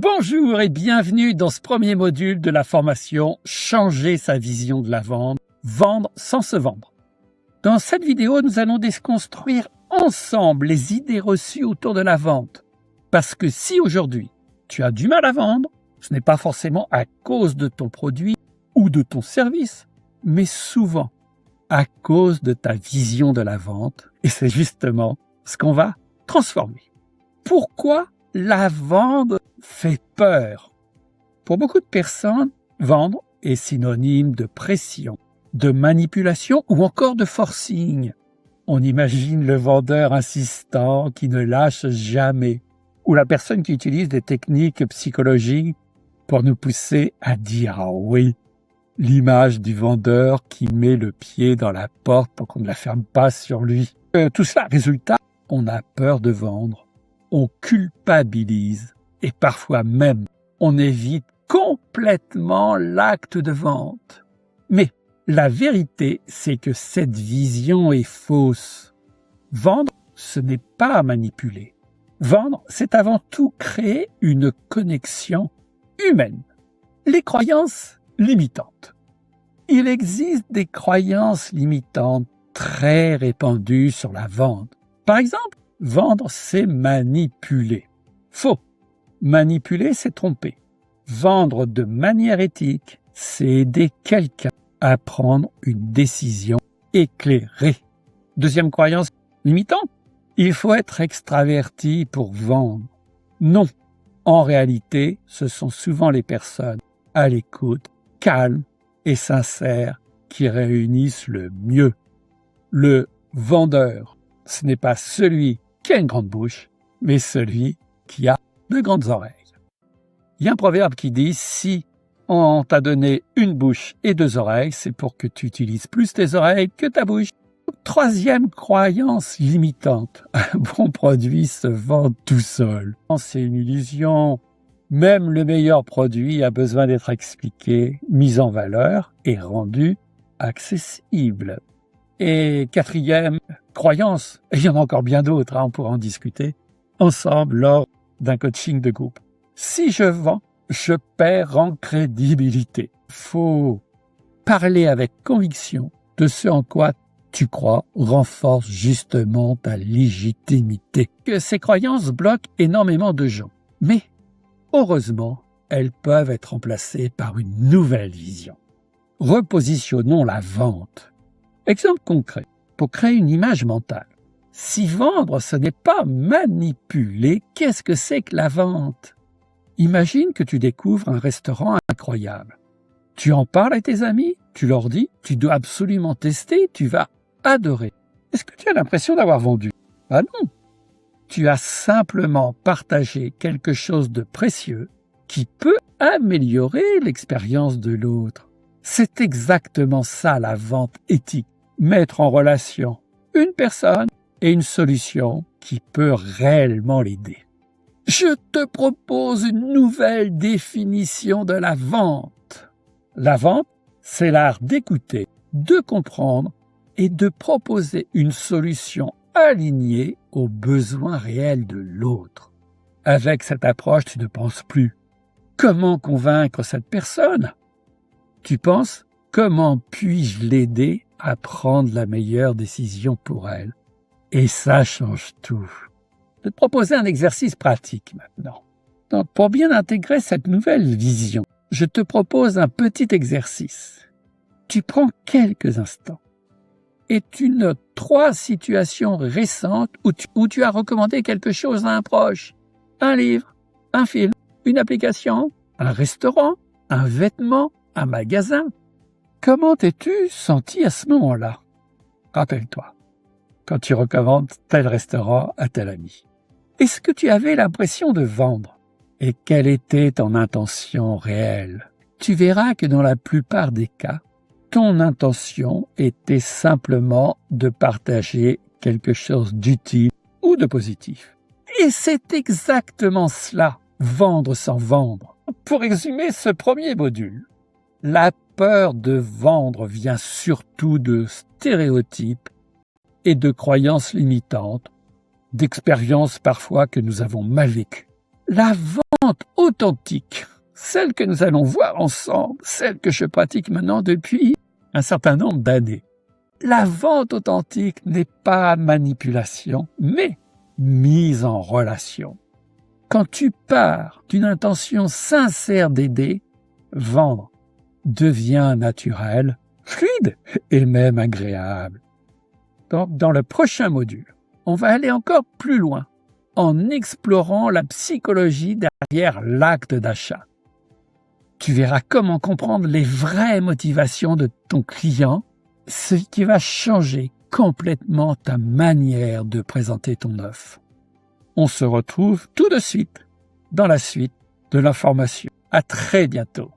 Bonjour et bienvenue dans ce premier module de la formation Changer sa vision de la vente, vendre sans se vendre. Dans cette vidéo, nous allons déconstruire ensemble les idées reçues autour de la vente. Parce que si aujourd'hui, tu as du mal à vendre, ce n'est pas forcément à cause de ton produit ou de ton service, mais souvent à cause de ta vision de la vente. Et c'est justement ce qu'on va transformer. Pourquoi la vente fait peur? Pour beaucoup de personnes, vendre est synonyme de pression, de manipulation ou encore de forcing. On imagine le vendeur insistant qui ne lâche jamais, ou la personne qui utilise des techniques psychologiques pour nous pousser à dire « Ah oui », l'image du vendeur qui met le pied dans la porte pour qu'on ne la ferme pas sur lui. Tout cela, résultat, on a peur de vendre, on culpabilise et parfois même on évite complètement l'acte de vente. Mais la vérité, c'est que cette vision est fausse. Vendre, ce n'est pas manipuler. Vendre, c'est avant tout créer une connexion humaine. Les croyances limitantes. Il existe des croyances limitantes très répandues sur la vente. Par exemple, vendre, c'est manipuler. Faux. Manipuler, c'est tromper. Vendre de manière éthique, c'est aider quelqu'un à prendre une décision éclairée. Deuxième croyance limitante, il faut être extraverti pour vendre. Non. En réalité, ce sont souvent les personnes à l'écoute, calmes et sincères qui réunissent le mieux. Le vendeur, ce n'est pas celui qui a une grande bouche, mais celui qui a de grandes oreilles. Il y a un proverbe qui dit « Si on t'a donné une bouche et deux oreilles, c'est pour que tu utilises plus tes oreilles que ta bouche. » Troisième croyance limitante, un bon produit se vend tout seul. C'est une illusion. Même le meilleur produit a besoin d'être expliqué, mis en valeur et rendu accessible. Et quatrième croyance, et il y en a encore bien d'autres, on pourra en discuter ensemble lors d'un coaching de groupe. Si je vends, je perds en crédibilité. Faut parler avec conviction de ce en quoi tu crois renforce justement ta légitimité. Que ces croyances bloquent énormément de gens. Mais heureusement, elles peuvent être remplacées par une nouvelle vision. Repositionnons la vente. Exemple concret, pour créer une image mentale. Si vendre, ce n'est pas manipuler, qu'est-ce que c'est que la vente? Imagine que tu découvres un restaurant incroyable. Tu en parles à tes amis, tu leur dis, tu dois absolument tester, tu vas adorer. Est-ce que tu as l'impression d'avoir vendu? Ah non! Tu as simplement partagé quelque chose de précieux qui peut améliorer l'expérience de l'autre. C'est exactement ça la vente éthique. Mettre en relation une personne et une solution qui peut réellement l'aider. Je te propose une nouvelle définition de la vente. La vente, c'est l'art d'écouter, de comprendre et de proposer une solution alignée aux besoins réels de l'autre. Avec cette approche, tu ne penses plus comment convaincre cette personne. Tu penses comment puis-je l'aider à prendre la meilleure décision pour elle. Et ça change tout. Je vais te proposer un exercice pratique maintenant. Donc, pour bien intégrer cette nouvelle vision, je te propose un petit exercice. Tu prends quelques instants et tu notes 3 situations récentes où tu as recommandé quelque chose à un proche. Un livre, un film, une application, un restaurant, un vêtement, un magasin. Comment t'es-tu senti à ce moment-là? Rappelle-toi, quand tu recommandes tel restaurant à tel ami. Est-ce que tu avais l'impression de vendre? Et quelle était ton intention réelle? Tu verras que dans la plupart des cas, ton intention était simplement de partager quelque chose d'utile ou de positif. Et c'est exactement cela, vendre sans vendre. Pour résumer ce premier module, la peur de vendre vient surtout de stéréotypes et de croyances limitantes, d'expériences parfois que nous avons mal vécues. La vente authentique, celle que nous allons voir ensemble, celle que je pratique maintenant depuis un certain nombre d'années. La vente authentique n'est pas manipulation, mais mise en relation. Quand tu pars d'une intention sincère d'aider, vendre devient naturel, fluide et même agréable. Donc, dans le prochain module, on va aller encore plus loin en explorant la psychologie derrière l'acte d'achat. Tu verras comment comprendre les vraies motivations de ton client, ce qui va changer complètement ta manière de présenter ton offre. On se retrouve tout de suite dans la suite de l'information. À très bientôt.